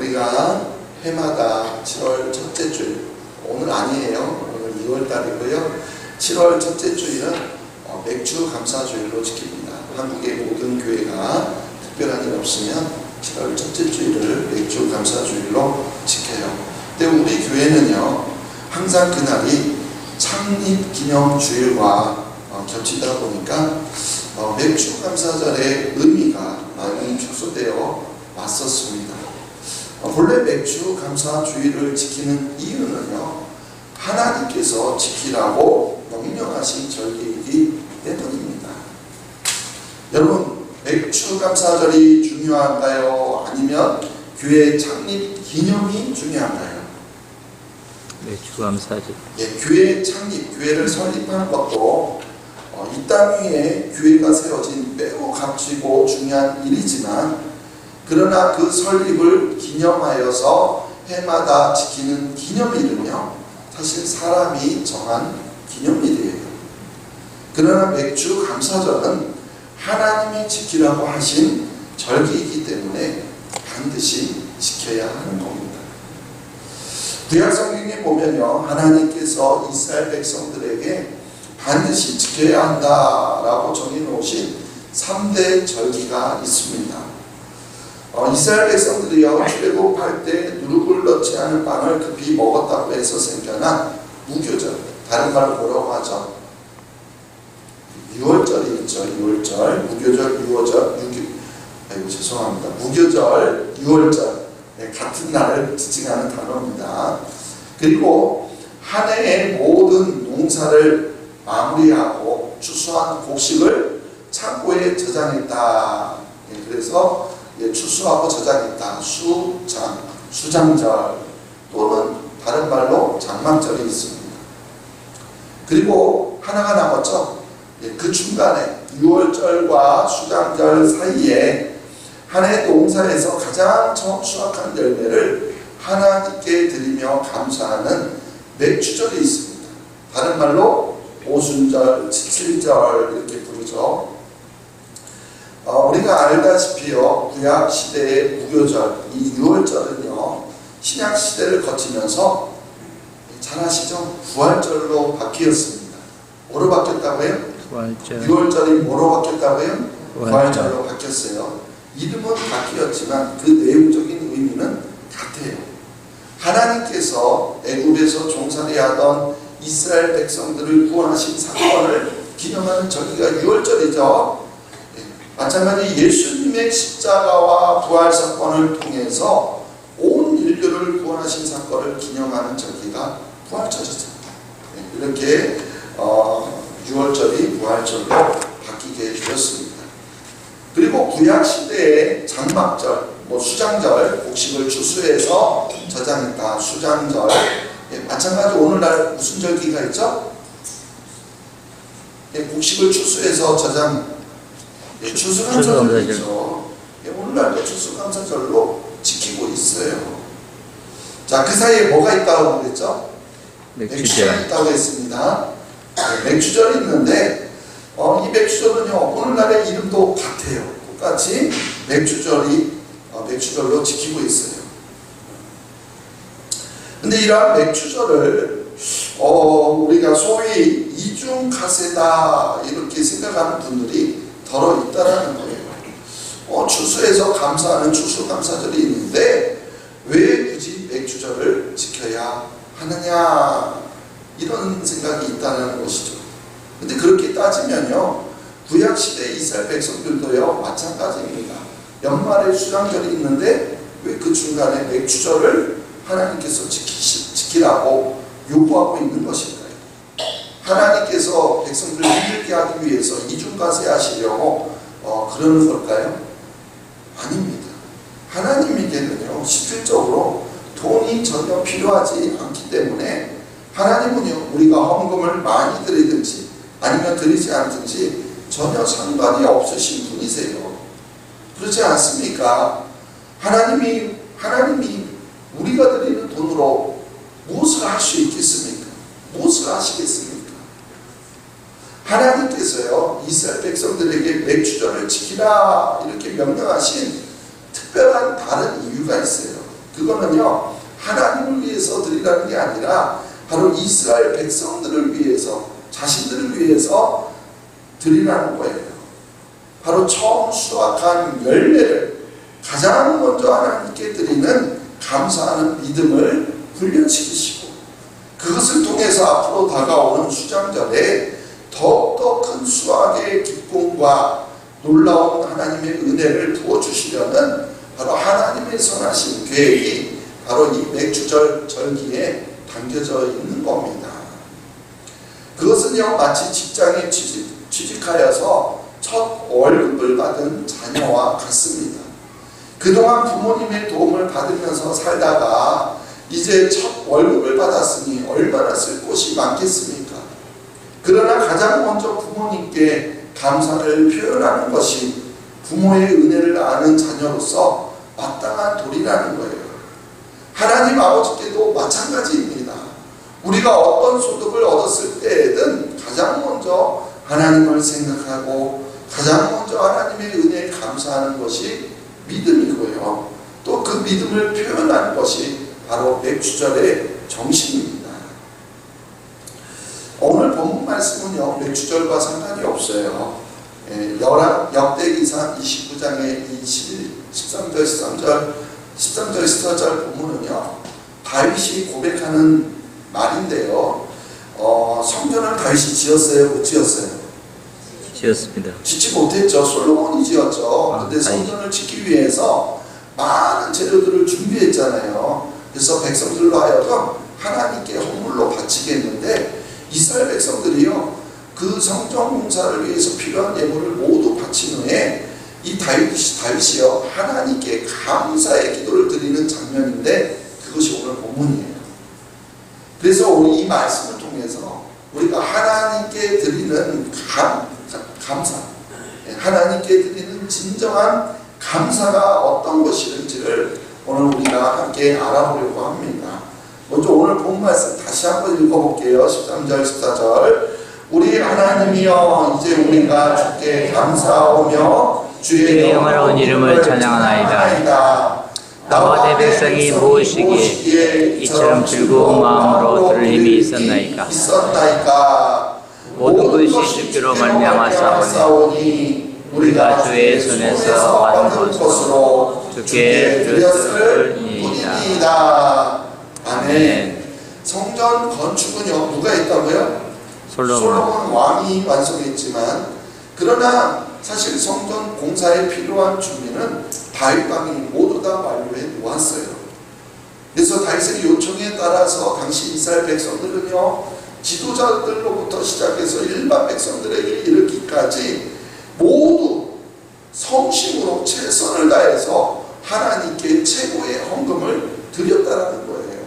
우리가 해마다 7월 첫째 주일, 오늘 아니에요. 오늘 2월 달이고요. 7월 첫째 주일은 맥주 감사주일로 지킵니다. 한국의 모든 교회가 특별한 일 없으면 7월 첫째 주일을 맥주 감사주일로 지켜요. 근데 우리 교회는요, 항상 그날이 창립 기념주일과 겹치다 보니까 맥주 감사절의 의미가 많이 축소되어 왔었습니다. 본래 맥주 감사주일을 지키는 이유는요, 하나님께서 지키라고 명령하신 절기이기 때문입니다. 여러분, 맥주 감사절이 중요한가요? 아니면 교회 창립 기념이 중요한가요? 맥주 감사절. 예, 교회 창립, 교회를 설립한 것도 이 땅 위에 교회가 세워진 매우 값지고 중요한 일이지만, 그러나 그 설립을 기념하여서 해마다 지키는 기념일은요, 사실 사람이 정한 기념일이에요. 그러나 맥주 감사절은 하나님이 지키라고 하신 절기이기 때문에 반드시 지켜야 하는 겁니다. 구약 성경에 보면요, 하나님께서 이스라엘 백성들에게 반드시 지켜야 한다라고 정해놓으신 3대 절기가 있습니다. 이스라엘 백성들이요, 출애굽할 때 누룩을 넣지 않은 빵을 급히 먹었다고 해서 생겨난 무교절, 다른 말로 뭐라고 하죠? 유월절이 있죠. 유월절, 무교절, 유월절, 죄송합니다. 무교절, 유월절, 같은 날을 지칭하는 단어입니다. 그리고 한 해의 모든 농사를 마무리하고 추수한 곡식을 창고에 저장했다. 그래서 추수하고 저장했다. 수장절 또는 다른 말로 장막절이 있습니다. 그리고 하나가 남았죠. 그 중간에 유월절과 수장절 사이에 한 해 농사에서 가장 처음 수확한 열매를 하나님께 드리며 감사하는 맥주절이 있습니다. 다른 말로 오순절, 칠절 이렇게 부르죠. 우리가 알다시피요, 구약 시대의 무교절, 이 유월절은요, 신약 시대를 거치면서 잘 아시죠? 부활절로 바뀌었습니다. 뭐로 바뀌었다고요? 부활절. 유월절이 뭐로 바뀌었다고요? 부활절로 바뀌었어요. 이름은 바뀌었지만 그 내용적인 의미는 같아요. 하나님께서 애굽에서 종살이 하던 이스라엘 백성들을 구원하신 사건을 기념하는 절기가 유월절이죠. 마찬가지 예수님의 십자가와 부활 사건을 통해서 온 인류를 구원하신 사건을 기념하는 절기가 부활절이죠. 이렇게 유월절이 부활절로 바뀌게 되었습니다. 그리고 구약 시대의 장막절, 수장절, 곡식을 추수해서 저장했다. 수장절. 마찬가지 오늘날 무슨 절기가 있죠? 곡식을 추수해서 저장. 추수감사절이죠. 오늘날도 추수감사절로 지키고 있어요. 자, 그 사이에 뭐가 있다고 그랬죠? 맥주절이 있다고 했습니다. 맥주절이 있는데 이 맥주절은요, 오늘날의 이름도 같아요. 똑같이 맥주절로 지키고 있어요. 근데 이러한 맥주절을 우리가 소위 이중가세다 이렇게 생각하는 분들이 더러 있다라는 거예요. 추수해서 감사하는 추수감사절이 있는데 왜 굳이 맥주절을 지켜야 하느냐, 이런 생각이 있다는 것이죠. 근데 그렇게 따지면요, 구약시대 이스라엘 백성들도요, 마찬가지입니다. 연말에 수장절이 있는데 왜 그 중간에 맥주절을 하나님께서 지키라고 요구하고 있는 것일까요? 하나님께서 백성들을 힘들게 하기 위해서 이중가세 하시려고 그러는 걸까요? 아닙니다. 하나님에게는요, 실질적으로 돈이 전혀 필요하지 않기 때문에 하나님은요, 우리가 헌금을 많이 드리든지 아니면 드리지 않든지 전혀 상관이 없으신 분이세요. 그렇지 않습니까? 하나님이 우리가 드리는 돈으로 무엇을 할 수 있겠습니까? 무엇을 하시겠습니까? 하나님께서요, 이스라엘 백성들에게 맥주절을 지키라 이렇게 명령하신 특별한 다른 이유가 있어요. 그거는요 하나님을 위해서 드리라는 게 아니라 바로 이스라엘 백성들을 위해서, 자신들을 위해서 드리라는 거예요. 바로 처음 수확한 열매를 가장 먼저 하나님께 드리는 감사하는 믿음을 훈련시키시고, 그것을 통해서 앞으로 다가오는 수장절에 더욱더 큰 수확의 기쁨과 놀라운 하나님의 은혜를 부어주시려는 바로 하나님의 선하신 계획이 바로 이 맥주절 절기에 담겨져 있는 겁니다. 그것은요 마치 직장에 취직하여서 첫 월급을 받은 자녀와 같습니다. 그동안 부모님의 도움을 받으면서 살다가 이제 첫 월급을 받았으니 얼마나 쓸 곳이 많겠습니까? 그러나 가장 먼저 부모님께 감사를 표현하는 것이 부모의 은혜를 아는 자녀로서 마땅한 도리라는 거예요. 하나님 아버지께도 마찬가지입니다. 우리가 어떤 소득을 얻었을 때에든 가장 먼저 하나님을 생각하고 가장 먼저 하나님의 은혜에 감사하는 것이 믿음이고요. 또 그 믿음을 표현하는 것이 바로 맥주절의 정신입니다. 오늘 본문 말씀은요 맥주절과 상관이 없어요. 역대기상 29장의 13절 14절 본문은요 다윗이 고백하는 말인데요. 성전을 다윗이 지었어요? 못 지었어요? 지었습니다. 짓지 못했죠. 솔로몬이 지었죠. 근데 성전을 짓기 위해서 많은 재료들을 준비했잖아요. 그래서 백성들로 하여금 하나님께 헌물로 바치겠는데 이스라엘 백성들이요 그 성전 공사를 위해서 필요한 예물을 모두 바친 후에 이 다윗이요 하나님께 감사의 기도를 드리는 장면인데 그것이 오늘 본문이에요. 그래서 우리 이 말씀을 통해서 우리가 하나님께 드리는 감사, 하나님께 드리는 진정한 감사가 어떤 것인지를 오늘 우리가 함께 알아보려고 합니다. 먼저 오늘 본 말씀 다시 한번 읽어볼게요. 13절 14절 우리 하나님이여 이제 우리가 주께 감사하오며 주의 영화로운 이름을 찬양하나이다. 나와 내 백성이 무엇이기에 이처럼 즐거운 마음으로 들을 힘이 있었나이까. 모든 것이 주께로 말미암았사오니 우리가 주의 손에서 받은 것으로 주께 드렸으리이다. 아멘. 성전 건축은요 누가 했다고요? 솔로몬 왕이 완성했지만, 그러나 사실 성전 공사에 필요한 준비는 다윗 왕이 모두 다 완료해 놓았어요. 그래서 다윗의 요청에 따라서 당시 이스라엘 백성들은요 지도자들로부터 시작해서 일반 백성들에게 이르기까지 모두 성심으로 최선을 다해서 하나님께 최고의 헌금을 드렸다는 거예요.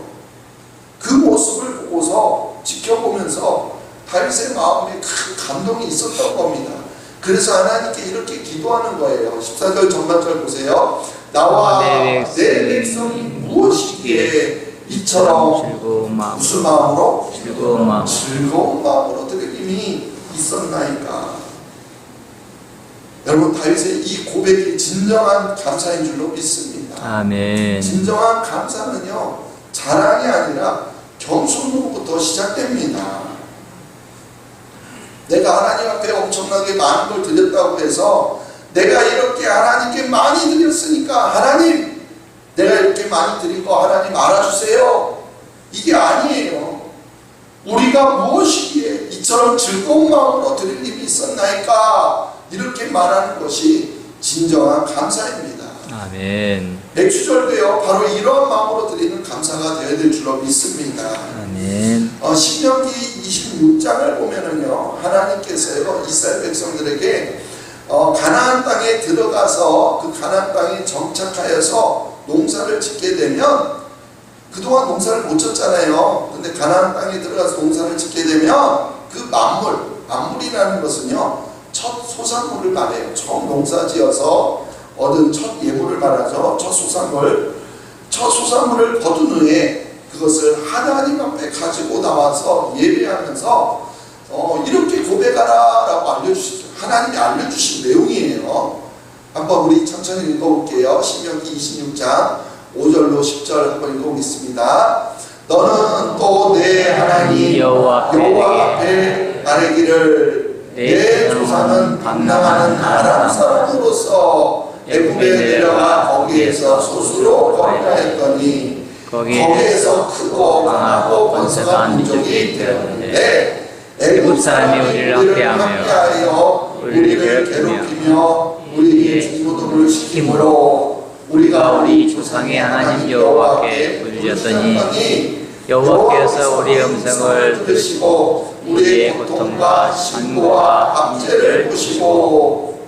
그 모습을 보고서 지켜보면서 다윗의 마음에 큰 감동이 있었던 겁니다. 그래서 하나님께 이렇게 기도하는 거예요. 14절 전반절 보세요. 나와 내 백성이 무엇이기에 이처럼 무슨 마음으로? 즐거운 마음으로 드릴 힘이 있었나이까. 여러분 다윗의 이 고백이 진정한 감사인 줄로 믿습니다. 아멘. 진정한 감사는요 자랑이 아니라 겸손으로부터 시작됩니다. 내가 하나님 앞에 엄청나게 많은 걸 드렸다고 해서 내가 이렇게 하나님께 많이 드렸으니까 하나님 내가 이렇게 많이 드린 거 하나님 알아주세요, 이게 아니에요. 우리가 무엇이기에 이처럼 즐거운 마음으로 드릴 힘이 있었나이까 이렇게 말하는 것이 진정한 감사입니다. 아멘. 맥주절도요 바로 이런 마음으로 드리는 감사가 되어야 될 줄로 믿습니다. 아멘. 신명기 26장을 보면은요 하나님께서요 이스라엘 백성들에게 가나안 땅에 들어가서 그 가나안 땅에 정착하여서 농사를 짓게 되면, 그동안 농사를 못 졌잖아요. 근데 가나안 땅에 들어가서 농사를 짓게 되면 그 만물이라는 것은요 첫 소산물을 말해요. 처음 농사 지어서 얻은 첫 예물을 말하죠. 첫 소산물을 거둔 후에 그것을 하나님 앞에 가지고 나와서 예배하면서 이렇게 고백하라 라고 알려주시죠. 하나님이 알려주신 내용이에요. 한번 우리 천천히 읽어볼게요. 신명기 26장 5절로 10절 한번 읽어보겠습니다. 너는 또 내 하나님 여호와 앞에 아뢰기를 내 조상은 방랑하는 아람 사람으로서 애굽에 내려가 거기에서 소수로 거류하였더니 거기에서 크고 강하고 번성한 민족이 되었는데 애굽 사람이 우리를 학대하며 우리를 괴롭히며 우리 중노동을 시킴으로 우리가 우리 조상의 하나님 여호와께 부르짖었더니 여호와께서 우리의 음성을 들으시고 우리의 고통과 신고와 압제를 보시고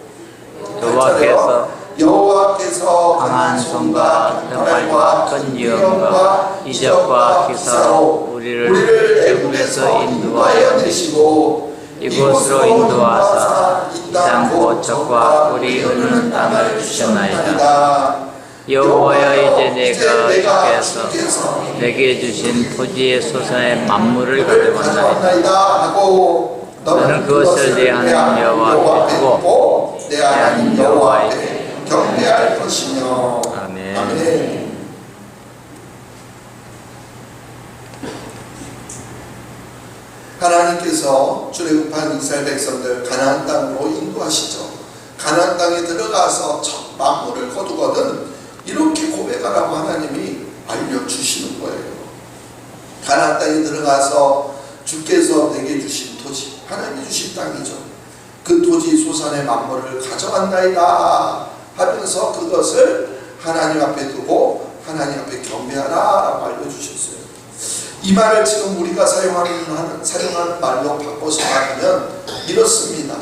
여호와께서 강한 손과 깃발과 큰 위엄과 이적과 기사로 우리를 애굽에서 인도하여 내시고 이곳으로 인도하사 이 땅 고척과 우리 흐르는 땅을 주셨나이다. 여호와여, 이제 내가 주께서 내게 주신 토지의 소산의 만물을 가져왔나이다. 너는 그것을 내 하나님 여호와께 두고 내 하나님 여호와에게 경배할 것이며. 아멘. 아멘. 하나님께서 출애굽한 이스라엘 백성들 가나안 땅으로 인도하시죠. 가나안 땅에 들어가서 첫 만물을 거두거든 이렇게 고백하라고 하나님이 알려주시는 거예요. 가나안 땅에 들어가서 주께서 내게 주신 토지, 하나님이 주신 땅이죠. 그 토지 소산의 만물을 가져간다이다 하면서 그것을 하나님 앞에 두고 하나님 앞에 경배하라라고 알려주셨어요. 이 말을 지금 우리가 사용하는 말로 바꿔서 말하면 이렇습니다.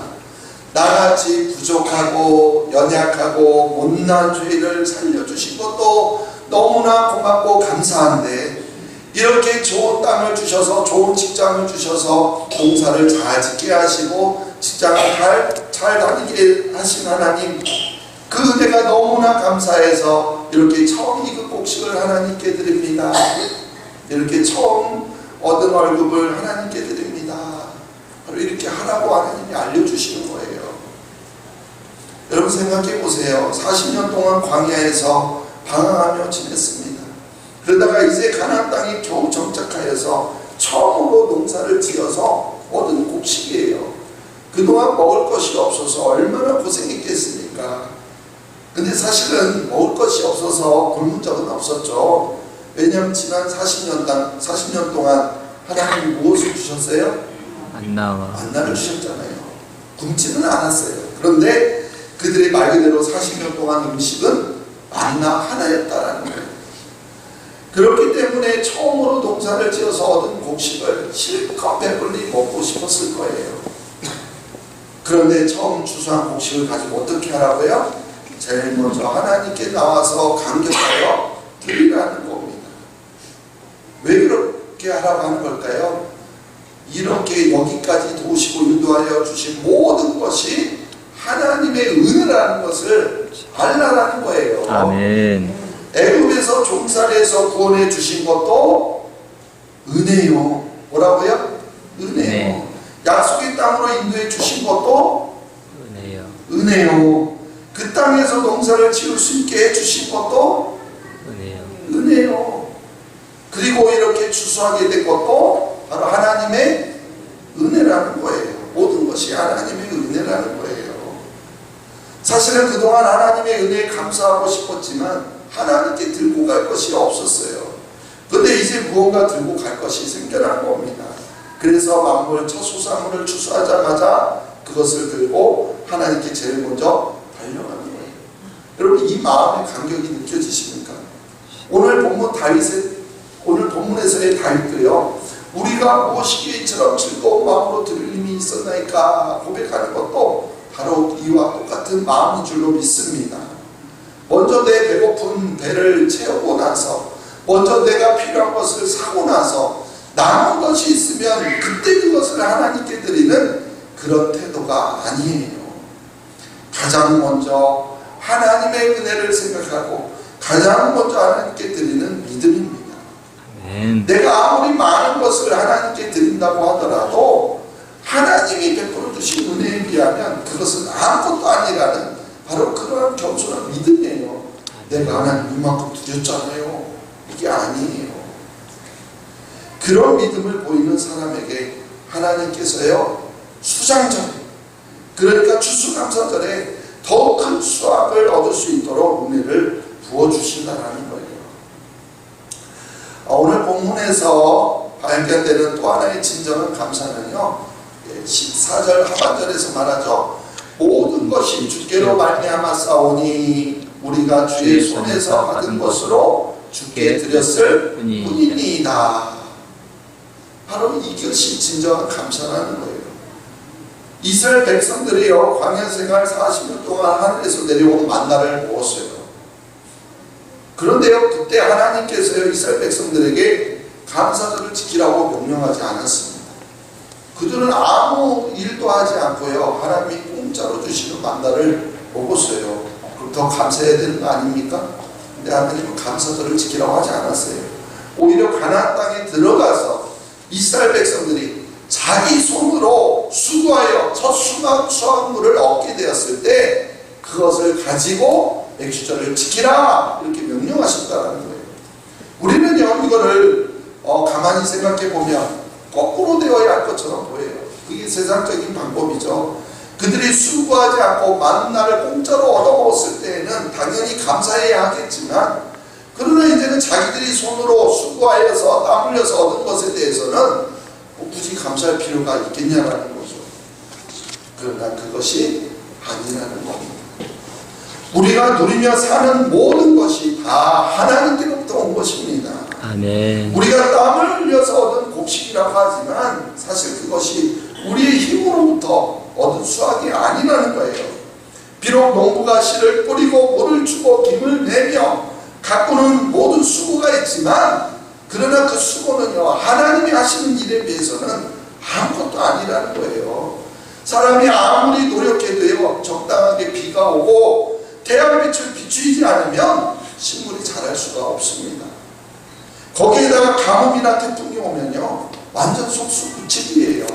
나같이 부족하고 연약하고 못난 죄를 살려주신 것도 너무나 고맙고 감사한데 이렇게 좋은 땅을 주셔서 좋은 직장을 주셔서 봉사를 잘 짓게 하시고 직장을 잘 다니게 하신 하나님, 그 은혜가 너무나 감사해서 이렇게 처음 이급 곡식을 하나님께 드립니다. 이렇게 처음 얻은 월급을 하나님께 드립니다. 바로 이렇게 하라고 하나님이 알려주시는 거예요. 여러분 생각해 보세요. 40년 동안 광야에서 방황하며 지냈습니다. 그러다가 이제 가나안 땅에 겨우 정착하여서 처음으로 농사를 지어서 얻은 곡식이에요. 그동안 먹을 것이 없어서 얼마나 고생했겠습니까? 근데 사실은 먹을 것이 없어서 굶은 적은 없었죠. 왜냐하면 지난 40년 동안 하나님이 무엇을 주셨어요? 만나를 주셨잖아요. 굶지는 않았어요. 그런데 그들의 말 그대로 40년 동안 음식은 만나 하나였다라는 거예요. 그렇기 때문에 처음으로 농사를 지어서 얻은 곡식을 실컷 배불리 먹고 싶었을 거예요. 그런데 처음 추수한 곡식을 가지고 어떻게 하라고요? 제일 먼저 하나님께 나와서 감격하여 드리라는 겁니다. 왜 그렇게 하라고 하는 걸까요? 이렇게 여기까지 도우시고 인도하여 주신 모든 것이 하나님의 은혜라는 것을 알라라는 거예요. 아멘. 애굽에서 종살이에서 구원해 주신 것도 은혜요. 뭐라고요? 은혜요. 네. 약속의 땅으로 인도해 주신 것도 은혜요. 은혜요. 그 땅에서 농사를 지을 수 있게 해 주신 것도 은혜요. 은혜요. 그리고 이렇게 추수하게 된 것도 바로 하나님의 은혜라는 거예요. 모든 것이 하나님의 은혜라는 거예요. 사실은 그동안 하나님의 은혜에 감사하고 싶었지만 하나님께 들고 갈 것이 없었어요. 그런데 이제 무언가 들고 갈 것이 생겨난 겁니다. 그래서 만물 첫 소산물을 추수하자마자 그것을 들고 하나님께 제일 먼저 달려가는 거예요. 여러분 이 마음의 간격이 느껴지십니까? 오늘 본문에서의 다윗도요, 우리가 무엇이기에 이처럼 즐거운 마음으로 들을 힘이 있었나이까 고백하는 것도 바로 이와 똑같은 마음인 줄로 믿습니다. 먼저 내 배고픈 배를 채우고 나서, 먼저 내가 필요한 것을 사고 나서 남은 것이 있으면 그때 그것을 하나님께 드리는 그런 태도가 아니에요. 가장 먼저 하나님의 은혜를 생각하고 가장 먼저 하나님께 드리는 믿음입니다. 내가 아무리 많은 것을 하나님께 드린다고 하더라도 하나님이 베풀어 주신 은혜에 비하면 그것은 아무것도 아니라는 바로 그러한 겸손한 믿음이에요. 내가 하나님 이만큼 드렸잖아요. 이게 아니에요. 그런 믿음을 보이는 사람에게 하나님께서요, 수장절에, 그러니까 추수감사절에 더 큰 수확을 얻을 수 있도록 은혜를 부어주신다는 거예요. 오늘 본문에서 발견되는 또 하나의 진정한 감사는요, 14절 하반절에서 말하죠. 모든 것이 주께로 말미암아 싸우니 우리가 주의 손에서 받은 것으로 주께 드렸을 뿐이니이다. 바로 이것이 진정한 감사라는 거예요. 이스라엘 백성들이요, 광야 생활 40년 동안 하늘에서 내려온 만나를 먹었어요. 그런데요, 그때 하나님께서요, 이스라엘 백성들에게 감사절을 지키라고 명령하지 않았습니다. 그들은 아무 일도 하지 않고요, 하나님이 공짜로 주시는 만나를 먹었어요. 그럼 더 감사해야 되는 거 아닙니까? 근데 하나님은 감사절을 지키라고 하지 않았어요. 오히려 가나안 땅에 들어가서 이스라엘 백성들이 자기 손으로 수고하여 첫 수확물을 얻게 되었을 때 그것을 가지고 맥주절을 지키라, 이렇게 명령하셨다는 거예요. 우리는요, 이거를 가만히 생각해 보면 거꾸로 되어야 할 것처럼 보여요. 그게 세상적인 방법이죠. 그들이 수고하지 않고 만나를 공짜로 얻어먹었을 때에는 당연히 감사해야 하겠지만, 그러나 이제는 자기들이 손으로 수고하여서 땀 흘려서 얻은 것에 대해서는 굳이 감사할 필요가 있겠냐라는 거죠. 그러나 그것이 아니라는 겁니다. 우리가 누리며 사는 모든 것이 다 하나님께로부터 온 것입니다. 아멘. 우리가 땀을 흘려서 얻은 곡식이라고 하지만 사실 그것이 우리의 힘으로부터 얻은 수확이 아니라는 거예요. 비록 농부가 씨를 뿌리고 물을 주고 김을 내며 가꾸는 모든 수고가 있지만, 그러나 그 수고는요, 하나님이 하시는 일에 비해서는 아무것도 아니라는 거예요. 사람이 아무리 노력해도요, 적당하게 비가 오고 태양빛을 비추지 않으면 식물이 자랄 수가 없습니다. 거기에다가 가뭄이나 태풍이 오면요, 완전 속수무책이에요.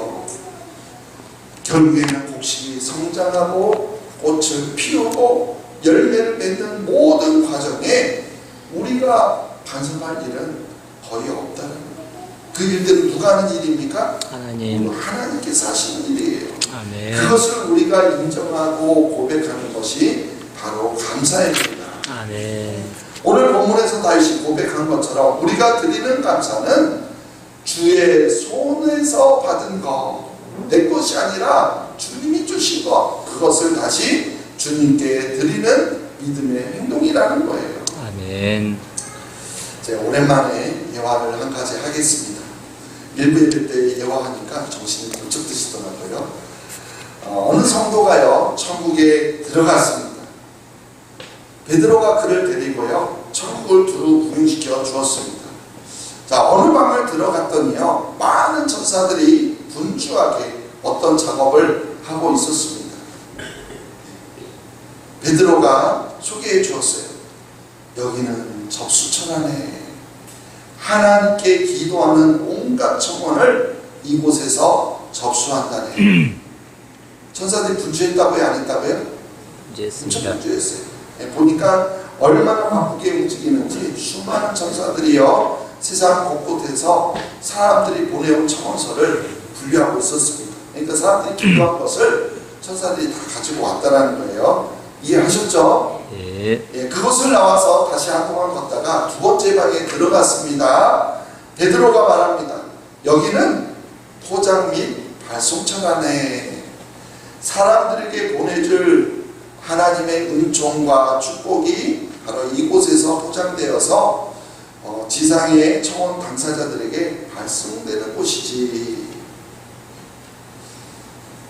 결국에는 곡식이 성장하고 꽃을 피우고 열매를 맺는 모든 과정에 우리가 간섭할 일은 거의 없다는 거예요. 그 일들은 누가 하는 일입니까? 하나님. 하나님께서 하시는 일이에요. 아멘. 그것을 우리가 인정하고 고백하는 것이 바로 감사입니다. 아멘. 오늘 본문에서 다윗이 고백한 것처럼 우리가 드리는 감사는 주의 손에서 받은 것, 내 것이 아니라 주님이 주신 것, 그것을 다시 주님께 드리는 믿음의 행동이라는 거예요. 아멘. 오랜만에 예화를 한 가지 하겠습니다. 일부 예배 때 예화하니까 정신이 번쩍 드시더라고요. 어느 성도가요, 천국에 들어갔습니다. 베드로가 그를 데리고요, 천국을 두루 구경시켜 주었습니다. 자, 어느 방을 들어갔더니요, 많은 천사들이 분주하게 어떤 작업을 하고 있었습니다. 베드로가 소개해 주었어요. 여기는 접수처라네. 하나님께 기도하는 온갖 청원을 이곳에서 접수한다네. 천사들이 분주했다고요, 안 했다고요? 분주했습니다. 분주했어요. 보니까 얼마나 바쁘게 움직이는지 수많은 천사들이요, 세상 곳곳에서 사람들이 보내온 청원서를 분류하고 있었습니다. 그러니까 사람들이 기도한 것을 천사들이 다 가지고 왔다는 거예요. 이해하셨죠? 예. 그것을 나와서 다시 한동안 걷다가 두 번째 방에 들어갔습니다. 베드로가 말합니다. 여기는 포장 및 발송처라네. 사람들에게 보내줄 하나님의 은총과 축복이 바로 이곳에서 포장되어서 지상의 청원 당사자들에게 발송되는 곳이지.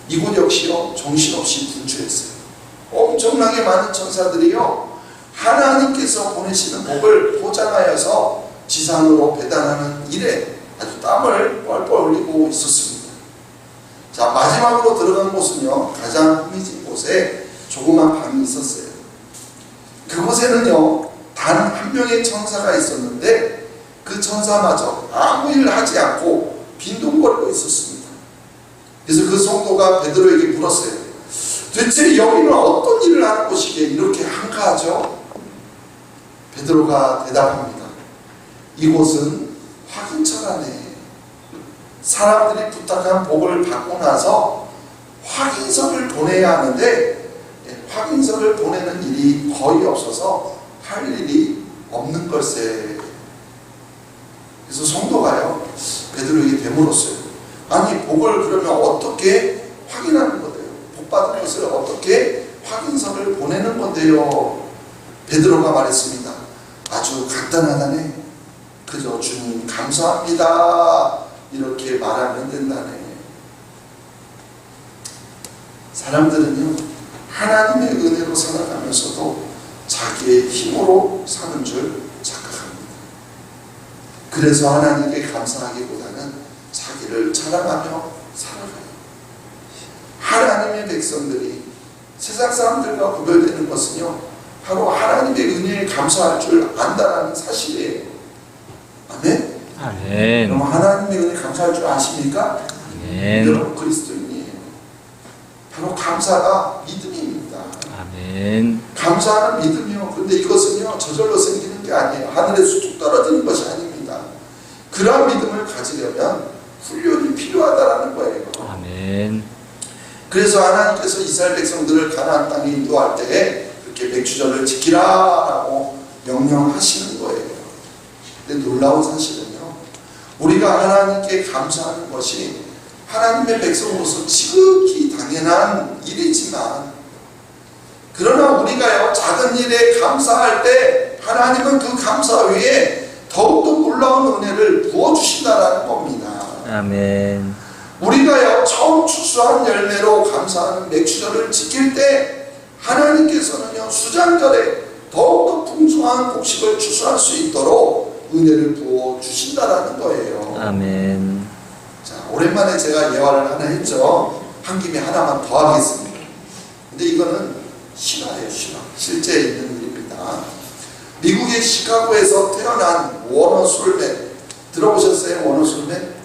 이곳 역시요, 정신없이 분주했어요. 엄청나게 많은 천사들이요, 하나님께서 보내시는 복을 포장하여서 지상으로 배달하는 일에 아주 땀을 뻘뻘 흘리고 있었습니다. 자, 마지막으로 들어간 곳은요, 가장 흠이진 곳에 조그만 방이 있었어요. 그곳에는요, 단 한 명의 천사가 있었는데 그 천사마저 아무 일을 하지 않고 빈둥거리고 있었습니다. 그래서 그 성도가 베드로에게 물었어요. 대체 여기는 어떤 일을 하는 곳이기에 이렇게 한가하죠? 베드로가 대답합니다. 이곳은 확인처라네. 사람들이 부탁한 복을 받고 나서 확인서를 보내야 하는데 확인서를 보내는 일이 거의 없어서 할 일이 없는 걸세. 그래서 성도가요 베드로에게 되물었어요. 아니 복을 그러면 어떻게 확인하는 건데요? 복 받은 것을 어떻게 확인서를 보내는 건데요? 베드로가 말했습니다. 아주 간단하다네. 그저 주님 감사합니다 이렇게 말하면 된다네. 사람들은요 하나님의 은혜로 살아가면서도 자기의 힘으로 사는 줄 착각합니다. 그래서 하나님께 감사하기보다는 자기를 자랑하며 살아가요. 하나님의 백성들이 세상 사람들과 구별되는 것은요 바로 하나님의 은혜에 감사할 줄 안다는 사실이에요. 아멘? 아멘. 그럼 하나님의 은혜에 감사할 줄 아십니까? 아멘. 여러분 그리스도인이에요. 바로 감사가 믿음입니다. 아멘. 감사하는 믿음이요. 근데 이것은요 저절로 생기는 게 아니에요. 하늘에서 뚝 떨어지는 것이 아닙니다. 그러한 믿음을 가지려면 훈련이 필요하다라는 거예요. 아멘. 그래서 하나님께서 이스라엘 백성들을 가나안 땅에 인도할 때에 그렇게 백주절을 지키라라고 명령하시는 거예요. 근데 놀라운 사실은요 우리가 하나님께 감사하는 것이 하나님의 백성으로서 지극히 당연한 일이지만 그러나 우리가요 작은 일에 감사할 때 하나님은 그 감사 위에 더욱더 놀라운 은혜를 부어주신다라는 겁니다. 아멘. 우리가요 처음 추수한 열매로 감사하는 맥주절을 지킬 때 하나님께서는요 수장절에 더욱더 풍성한 곡식을 추수할 수 있도록 은혜를 부어주신다라는 거예요. 아멘. 자, 오랜만에 제가 예화를 하나 했죠. 한 김에 하나만 더 하겠습니다. 근데 이거는 실화예요. 실화. 실제 있는 일입니다. 미국의 시카고에서 태어난 워너 솔맨 들어보셨어요? 워너 솔맨?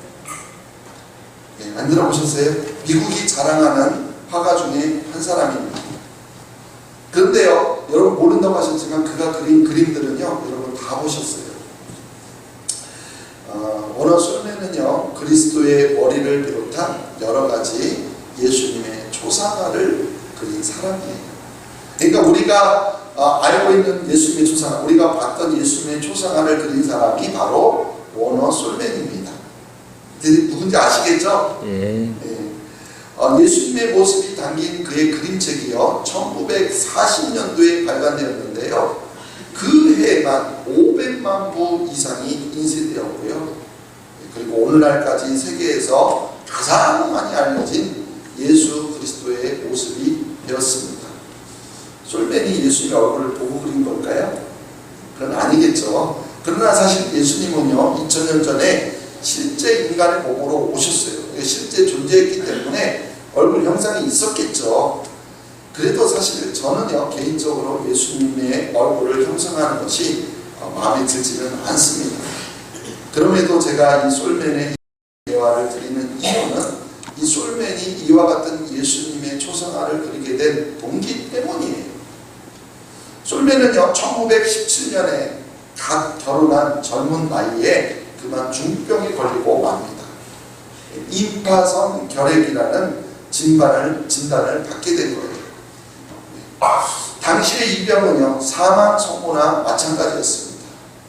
네, 안 들어보셨어요? 미국이 자랑하는 화가 중에 한 사람입니다. 그런데요 여러분 모른다고 하셨지만 그가 그린 그림들은요 여러분 다 보셨어요. 워너 솔맨은요 그리스도의 머리를 비롯한 여러 가지 예수님의 초상화를 그린 사람이에요. 그러니까 우리가 알고 있는 예수님의 초상화, 우리가 봤던 예수님의 초상화를 그린 사람이 바로 워너 솔맨입니다. 누군지 아시겠죠? 예. 예수님의 모습이 담긴 그의 그림책이요 1940년도에 발간되었는데요 그 해에만 500만 부 이상이 인쇄되었고요 그리고 오늘날까지 세계에서 가장 많이 알려진 예수 그리스도의 모습이 되었습니다. 솔맨이 예수님의 얼굴을 보고 그린 걸까요? 그건 아니겠죠. 그러나 사실 예수님은요 2000년 전에 실제 인간의 몸으로 오셨어요. 실제 존재했기 때문에 얼굴 형상이 있었겠죠. 그래도 사실 저는요 개인적으로 예수님의 얼굴을 형상하는 것이 마음에 들지는 않습니다. 그럼에도 제가 이 솔맨의 예화를 드리는 이유는 이 솔맨이 이와 같은 예수님의 초상화를 그리게 된 동기 때문이에요. 솔맨은요 1917년에 갓 결혼한 젊은 나이에 그만 중병이 걸리고 맙니다. 임파선 결핵이라는 진단을 받게 된 거예요. 당시의 이 병은요 사망 선고나 마찬가지였습니다.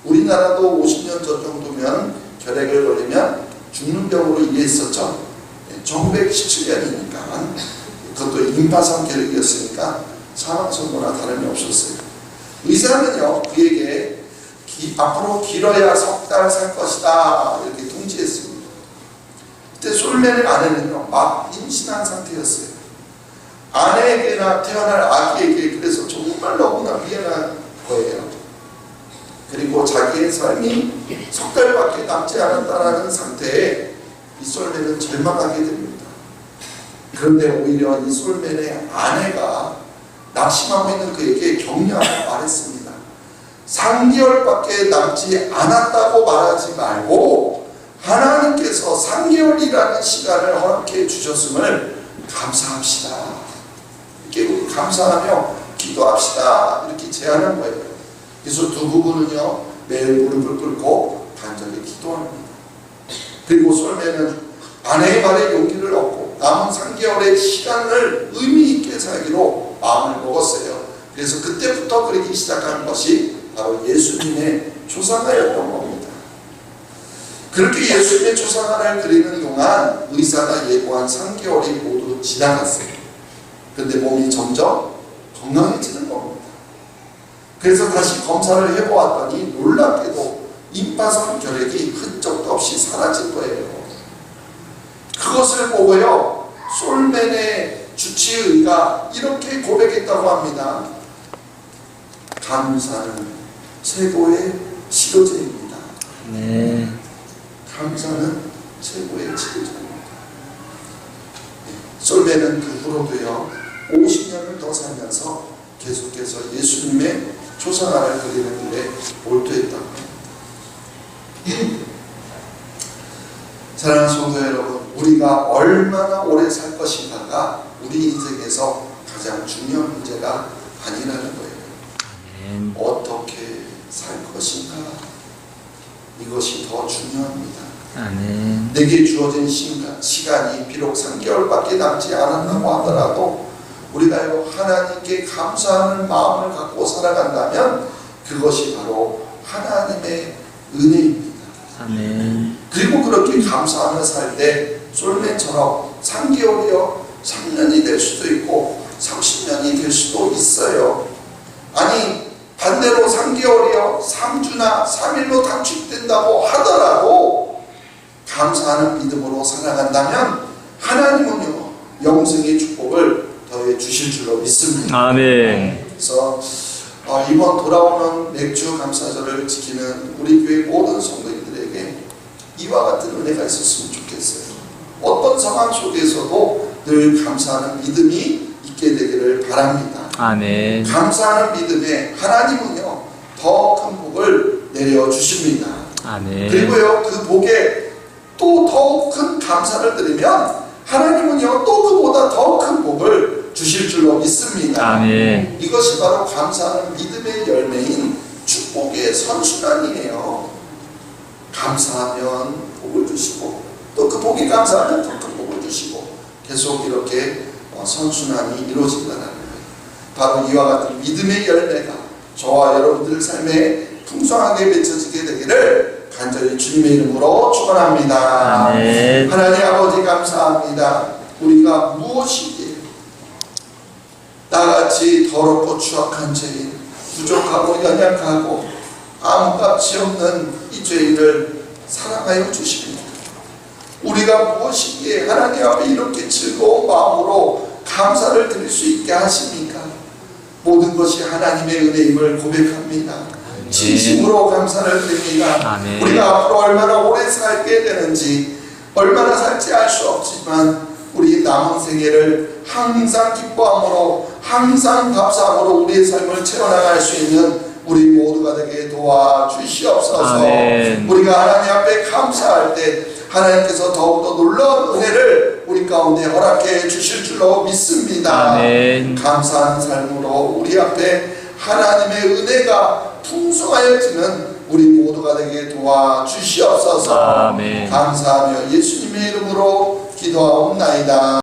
우리나라도 50년 전 정도면 결핵을 걸리면 죽는 병으로 이해했었죠. 1917년이니까 그것도 임파선 결핵이었으니까 사망 선고나 다름이 없었어요. 의사는요 그에게 앞으로 길어야 석 달 살 것이다 이렇게 통지했습니다. 그때 솔맨의 아내는요 막 임신한 상태였어요. 아내에게나 태어날 아기에게 그래서 정말 너무나 미안한 거예요. 그리고 자기의 삶이 석 달밖에 남지 않았다는 상태에 이 솔맨은 절망하게 됩니다. 그런데 오히려 이 솔맨의 아내가 낙심하고 있는 그에게 격려하며 말했습니다. 3개월밖에 남지 않았다고 말하지 말고 하나님께서 3개월이라는 시간을 허락해 주셨음을 감사합시다. 이렇게 감사하며 기도합시다. 이렇게 제안한 거예요. 그래서 두 부부는요 매일 무릎을 꿇고 간절히 기도합니다. 그리고 솔메는 아내의 말에 용기를 얻고 남은 3개월의 시간을 의미 있게 살기로 마음을 먹었어요. 그래서 그때부터 그리기 시작한 것이 바로 예수님의 초상화였던 겁니다. 그렇게 예수님의 초상화를 그리는 동안 의사가 예고한 3개월이 모두 지나갔어요. 그런데 몸이 점점 건강해지는 겁니다. 그래서 다시 검사를 해보았더니 놀랍게도 임파선 결핵이 흔적도 없이 사라진 거예요. 그것을 보고요 솔맨의 주치의가 이렇게 고백했다고 합니다. 감사는 최고의 치료제입니다. 네. 감사는 최고의 치료제입니다. 솔맨은 그 후로도요 50년을 더 살면서 계속해서 예수님의 초상화를 그리는 일에 몰두했다고 합니다. 사랑하는 성도 여러분, 우리가 얼마나 오래 살 것인가가 우리 인생에서 가장 중요한 문제가 아니라는 거예요. 아멘. 어떻게 살 것인가, 이것이 더 중요합니다. 아멘. 내게 주어진 시간이 비록 3개월밖에 남지 않았다고 하더라도 우리가요 하나님께 감사하는 마음을 갖고 살아간다면 그것이 바로 하나님의 은혜입니다. 아멘. 그리고 그렇게 감사하며 살 때 솔맨처럼 3개월이요 3년이 될 수도 있고 30년이 될 수도 있어요. 아니 반대로 3개월이요 3주나 3일로 단축된다고 하더라도 감사하는 믿음으로 살아간다면 하나님은요 영생의 축복을 더해 주실 줄로 믿습니다. 아멘. 그래서 이번 돌아오는 맥주 감사절을 지키는 우리 교회 모든 성도님들에게 이와 같은 은혜가 있었으면 좋겠어요. 어떤 상황 속에서도 늘 감사하는 믿음이 있게 되기를 바랍니다. 아멘. 감사하는 믿음에 하나님은요 더 큰 복을 내려주십니다. 아멘. 그리고요 그 복에 또 더욱 큰 감사를 드리면 하나님은요 또 그보다 더 큰 복을 주실 줄로 믿습니다. 아멘. 이것이 바로 감사하는 믿음의 열매인 축복의 선순환이에요. 감사하면 복을 주시고 또 그 복이 감사하면 더 큰 복을 주시고 계속 이렇게 선순환이 이루어진다는 거예요. 바로 이와 같은 믿음의 열매가 저와 여러분들 삶에 풍성하게 맺혀지게 되기를 간절히 주님의 이름으로 축원합니다. 아멘. 하나님 아버지 감사합니다. 우리가 무엇이기에 나같이 더럽고 추악한 죄인, 부족하고 연약하고 아무 값이 없는 이 죄인을 사랑하여 주십니다. 우리가 무엇이기에 하나님 앞에 이렇게 즐거운 마음으로 감사를 드릴 수 있게 하십니까? 모든 것이 하나님의 은혜임을 고백합니다. 진심으로 감사를 드립니다. 아멘. 우리가 앞으로 얼마나 오래 살게 되는지, 얼마나 살지 알 수 없지만 우리 남은 생애를 항상 기뻐함으로, 항상 감사함으로 우리의 삶을 채워나갈 수 있는 우리 모두가 되게 도와주시옵소서. 아멘. 우리가 하나님 앞에 감사할 때 하나님께서 더욱더 놀라운 은혜를 우리 가운데 허락해 주실 줄로 믿습니다. 아멘. 감사한 삶으로 우리 앞에 하나님의 은혜가 풍성하여지는 우리 모두가 되게 도와주시옵소서. 아멘. 감사하며 예수님의 이름으로 기도하옵나이다.